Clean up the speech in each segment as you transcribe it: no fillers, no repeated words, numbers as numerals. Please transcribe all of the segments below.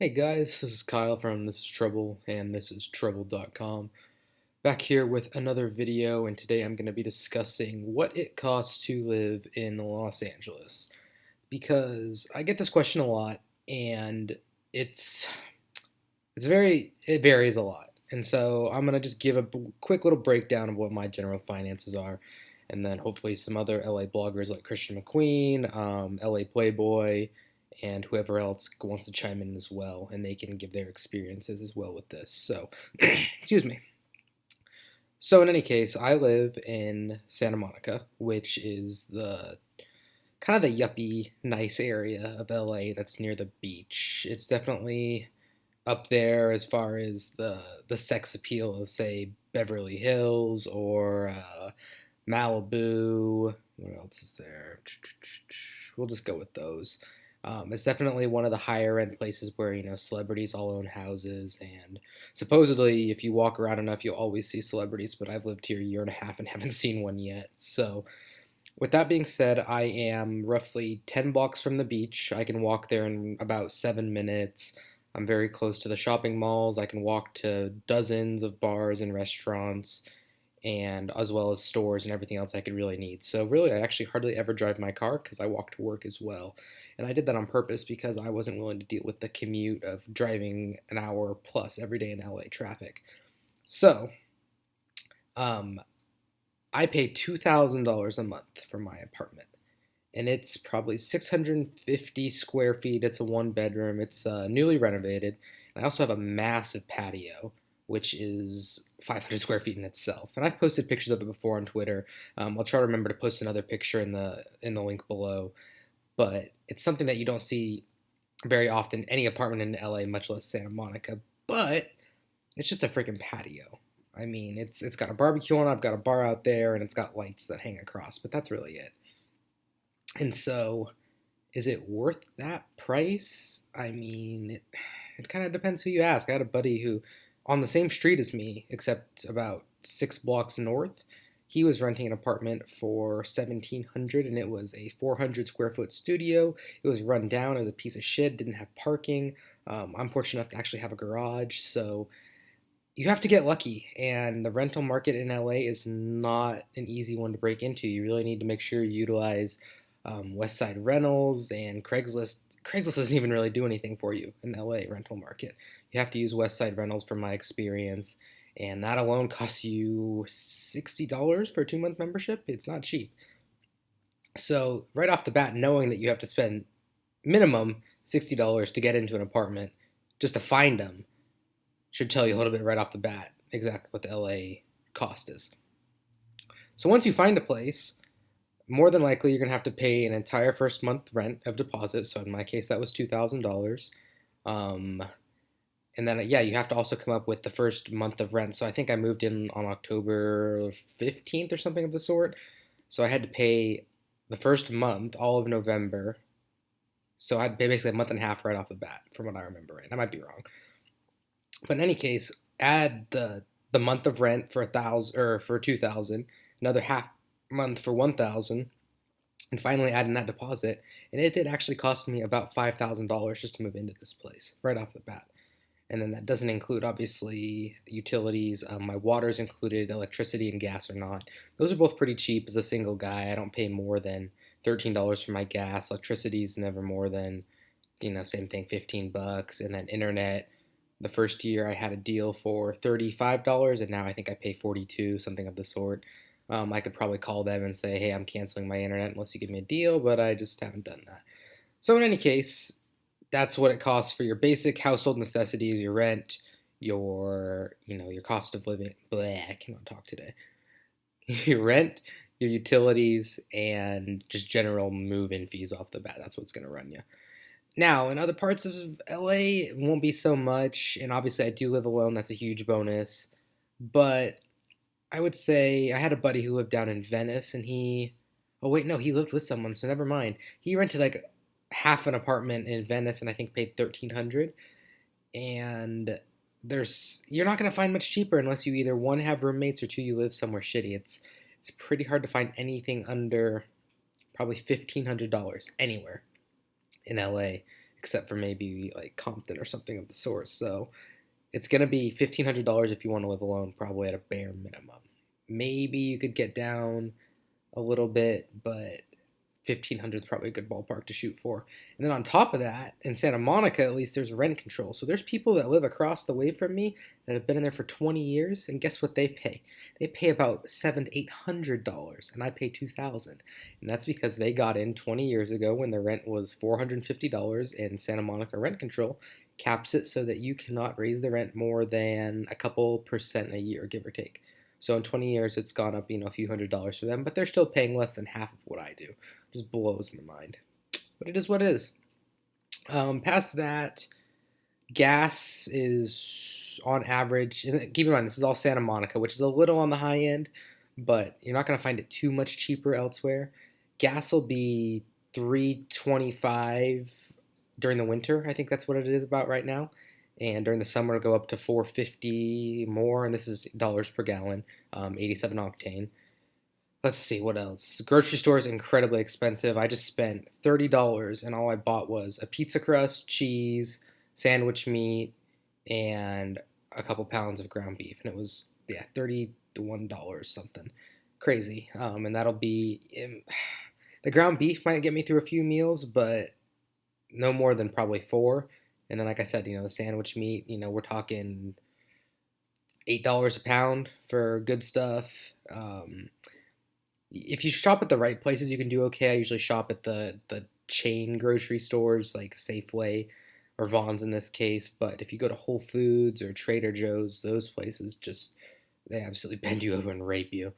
Hey guys, this is Kyle from This Is Trouble and This Is Trouble.com. Back here with another video, and today I'm going to be discussing what it costs to live in Los Angeles. Because I get this question a lot, and it varies a lot. And so I'm going to just give a quick little breakdown of what my general finances are, and then hopefully some other LA bloggers like Christian McQueen, LA Playboy, and whoever else wants to chime in as well, and they can give their experiences as well with this. So, excuse me. So, in any case, I live in Santa Monica, which is the kind of the yuppie, nice area of LA that's near the beach. It's definitely up there as far as the sex appeal of, say, Beverly Hills or Malibu. What else is there? We'll just go with those. It's definitely one of the higher end places where celebrities all own houses, and supposedly if you walk around enough you'll always see celebrities. But I've lived here a year and a half and haven't seen one yet. So with that being said, I am roughly 10 blocks from the beach. I can walk there in about 7 minutes. I'm very close to the shopping malls. I can walk to dozens of bars and restaurants, and as well as stores and everything else I could really need. So really, I actually hardly ever drive my car because I walk to work as well. And I did that on purpose because I wasn't willing to deal with the commute of driving an hour plus every day in LA traffic. So, um, I pay $2,000 a month for my apartment. And it's probably 650 square feet. It's a one bedroom. It's newly renovated. And I also have a massive patio, which is 500 square feet in itself. And I've posted pictures of it before on Twitter. I'll try to remember to post another picture in the link below. But it's something that you don't see very often any apartment in LA, much less Santa Monica. But it's just a freaking patio. I mean, it's got a barbecue on it. I've got a bar out there, and it's got lights that hang across. But that's really it. And so, is it worth that price? I mean, it kind of depends who you ask. I had a buddy who, on the same street as me, except about 6 blocks north, he was renting an apartment for 1,700, and it was a 400 square foot studio. It was run down as a piece of shit. Didn't have parking. I'm fortunate enough to actually have a garage, so you have to get lucky. And the rental market in LA is not an easy one to break into. You really need to make sure you utilize West Side Rentals and Craigslist. Craigslist doesn't even really do anything for you in the LA rental market. You have to use West Side Rentals from my experience, and that alone costs you $60 for a 2 month membership. It's not cheap. So right off the bat, knowing that you have to spend minimum $60 to get into an apartment just to find them should tell you a little bit right off the bat exactly what the LA cost is. So once you find a place, more than likely you're going to have to pay an entire first month rent of deposit. So in my case, that was $2,000. Um, and then, yeah, you have to also come up with the first month of rent. So I think I moved in on October 15th or something of the sort. So I had to pay the first month, all of November. So I had to pay basically a month and a half right off the bat, from what I remember. Right, I might be wrong. But in any case, add the month of rent for 1,000 or for 2,000, another half month for 1,000, and finally add in that deposit, and it did actually cost me about $5,000 just to move into this place right off the bat. And then that doesn't include obviously utilities. My water's included, electricity and gas are not. Those are both pretty cheap as a single guy. I don't pay more than $13 for my gas. Electricity's never more than, same thing, 15 bucks, and then internet. The first year I had a deal for $35, and now I think I pay 42, something of the sort. I could probably call them and say, hey, I'm canceling my internet unless you give me a deal, but I just haven't done that. So in any case, that's what it costs for your basic household necessities, your rent, your cost of living. Bleh, I cannot talk today. Your rent, your utilities, and just general move-in fees off the bat. That's what's going to run you. Now, in other parts of LA, it won't be so much, and obviously I do live alone. That's a huge bonus. But I would say I had a buddy who lived down in Venice, and oh wait, no, he lived with someone, so never mind. He rented like half an apartment in Venice, and I think paid 1,300. And you're not gonna find much cheaper unless you either one have roommates or two you live somewhere shitty. It's pretty hard to find anything under probably $1,500 anywhere in LA, except for maybe like Compton or something of the sort. So it's gonna be $1,500 if you want to live alone, probably at a bare minimum. Maybe you could get down a little bit, but 1,500 is probably a good ballpark to shoot for. And then on top of that, in Santa Monica, at least there's rent control. So there's people that live across the way from me that have been in there for 20 years, and guess what they pay? They pay about $700 to $800, and I pay 2,000. And that's because they got in 20 years ago when the rent was $450, and Santa Monica rent control caps it so that you cannot raise the rent more than a couple percent a year, give or take. So in 20 years, it's gone up, a few $100s for them, but they're still paying less than half of what I do. It just blows my mind. But it is what it is. Past that, gas is on average, and keep in mind, this is all Santa Monica, which is a little on the high end, but you're not going to find it too much cheaper elsewhere. Gas will be $3.25 during the winter. I think that's what it is about right now. And during the summer, it'll go up to $4.50 more, and this is dollars per gallon, 87 octane. Let's see, what else? Grocery store is incredibly expensive. I just spent $30, and all I bought was a pizza crust, cheese, sandwich meat, and a couple pounds of ground beef. And it was, yeah, $31 something. Crazy. And that'll be... the ground beef might get me through a few meals, but no more than probably four. And then, like I said, the sandwich meat, we're talking $8 a pound for good stuff. If you shop at the right places, you can do okay. I usually shop at the chain grocery stores like Safeway or Vons in this case. But if you go to Whole Foods or Trader Joe's, those places they absolutely bend you over and rape you.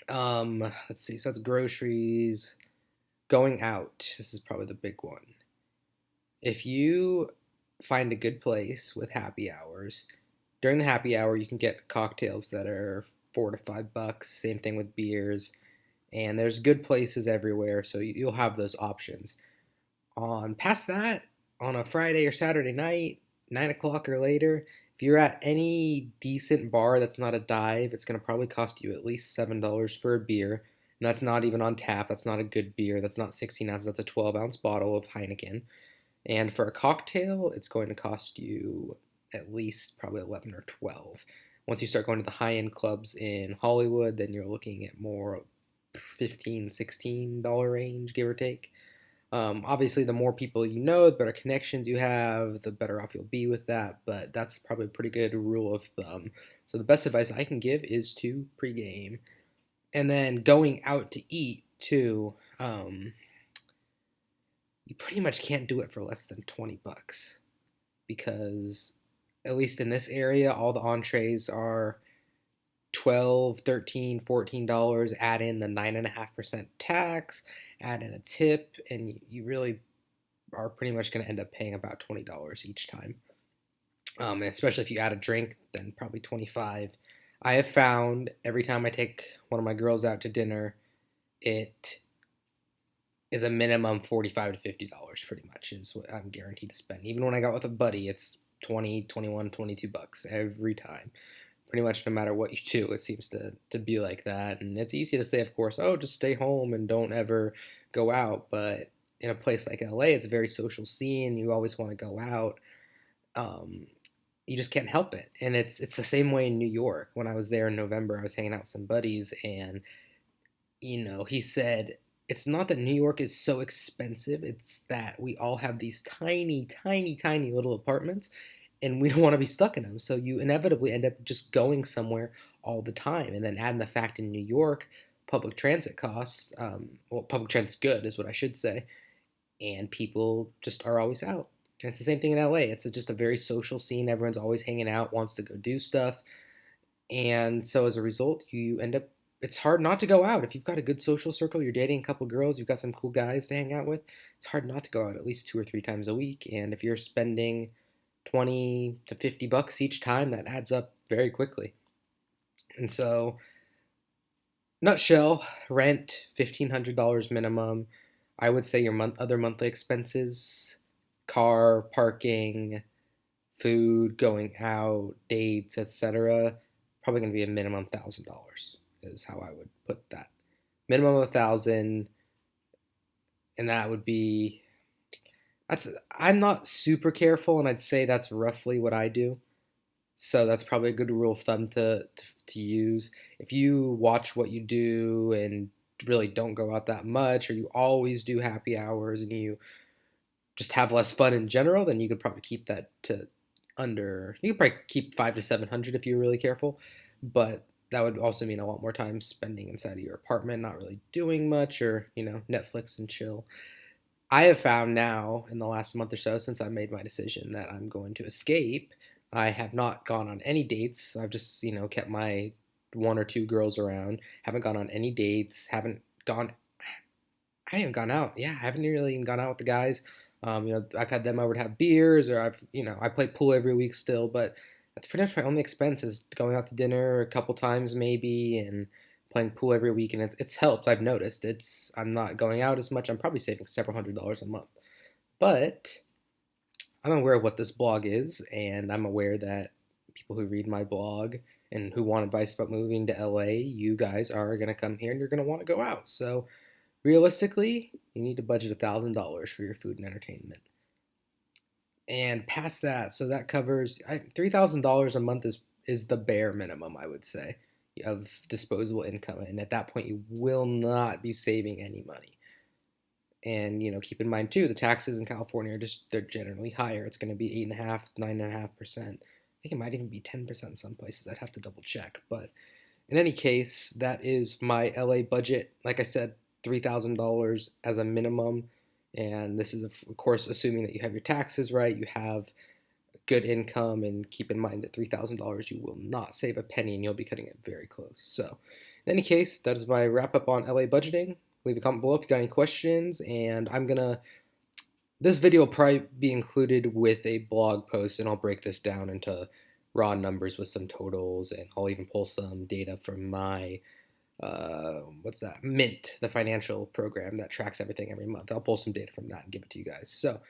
Let's see. So that's groceries. Going out. This is probably the big one. If you find a good place with happy hours, during the happy hour you can get cocktails that are $4 to $5. Same thing with beers, and there's good places everywhere, so you'll have those options. Past that, on a Friday or Saturday night, 9 o'clock or later, if you're at any decent bar that's not a dive, it's going to probably cost you at least $7 for a beer, and that's not even on tap. That's not a good beer. That's not 16 ounces. That's a 12-ounce bottle of Heineken. And for a cocktail, it's going to cost you at least probably 11 or 12. Once you start going to the high-end clubs in Hollywood, then you're looking at more $15, $16 range, give or take. Obviously, the more people you know, the better connections you have, the better off you'll be with that. But that's probably a pretty good rule of thumb. So the best advice I can give is to pregame. And then going out to eat, too. You pretty much can't do it for less than $20 because, at least in this area, all the entrees are $12, $13, $14. Add in the 9.5% tax, add in a tip, and you really are pretty much going to end up paying about $20 each time. Especially if you add a drink, then probably $25. I have found every time I take one of my girls out to dinner, it is a minimum $45 to $50 pretty much is what I'm guaranteed to spend. Even when I go out with a buddy, it's 20, 21, $22 every time. Pretty much no matter what you do, it seems to be like that. And it's easy to say, of course, oh, just stay home and don't ever go out. But in a place like LA, it's a very social scene. You always want to go out. You just can't help it. And it's the same way in New York. When I was there in November, I was hanging out with some buddies, and he said, it's not that New York is so expensive, it's that we all have these tiny, tiny, tiny little apartments, and we don't want to be stuck in them. So you inevitably end up just going somewhere all the time. And then adding the fact in New York, public transit costs, public transit's good is what I should say, and people just are always out. And it's the same thing in LA. It's just a very social scene. Everyone's always hanging out, wants to go do stuff. And so as a result, you end up, it's hard not to go out. If you've got a good social circle, you're dating a couple girls, you've got some cool guys to hang out with, it's hard not to go out at least 2 or 3 times a week. And if you're spending 20 to $50 each time, that adds up very quickly. And so, nutshell, rent, $1,500 minimum. I would say your other monthly expenses, car, parking, food, going out, dates, etc., probably going to be a minimum $1,000 is how I would put that. Minimum of 1,000, and that would be That's I'm not super careful, and I'd say that's roughly what I do. So that's probably a good rule of thumb to use. If you watch what you do and really don't go out that much, or you always do happy hours and you just have less fun in general, then you could probably keep that to under. You could probably keep 5 to 700 if you're really careful, but that would also mean a lot more time spending inside of your apartment, not really doing much, or Netflix and chill. I have found now in the last month or so since I made my decision that I'm going to escape. I have not gone on any dates. I've just, kept my one or two girls around. Haven't gone on any dates. Haven't gone. I haven't gone out. Yeah, I haven't really even gone out with the guys. I've had them over to have beers, or I play pool every week still, but that's pretty much my only expense is going out to dinner a couple times maybe, and playing pool every week, and it's helped. I've noticed I'm not going out as much. I'm probably saving several $100s a month, but I'm aware of what this blog is, and I'm aware that people who read my blog and who want advice about moving to LA, you guys are gonna come here and you're gonna want to go out. So realistically, you need to budget $1,000 for your food and entertainment. And past that, so that covers $3,000 a month is the bare minimum, I would say, of disposable income. And at that point, you will not be saving any money. And keep in mind too, the taxes in California they're generally higher. It's going to be 8.5, 9.5%. I think it might even be 10% in some places. I'd have to double check. But in any case, that is my LA budget. Like I said, $3,000 as a minimum. And this is, of course, assuming that you have your taxes right, you have good income, and keep in mind that $3,000 you will not save a penny and you'll be cutting it very close. So, in any case, that is my wrap up on LA budgeting. Leave a comment below if you got any questions, and this video will probably be included with a blog post, and I'll break this down into raw numbers with some totals, and I'll even pull some data from my what's that? Mint, the financial program that tracks everything every month. I'll pull some data from that and give it to you guys. So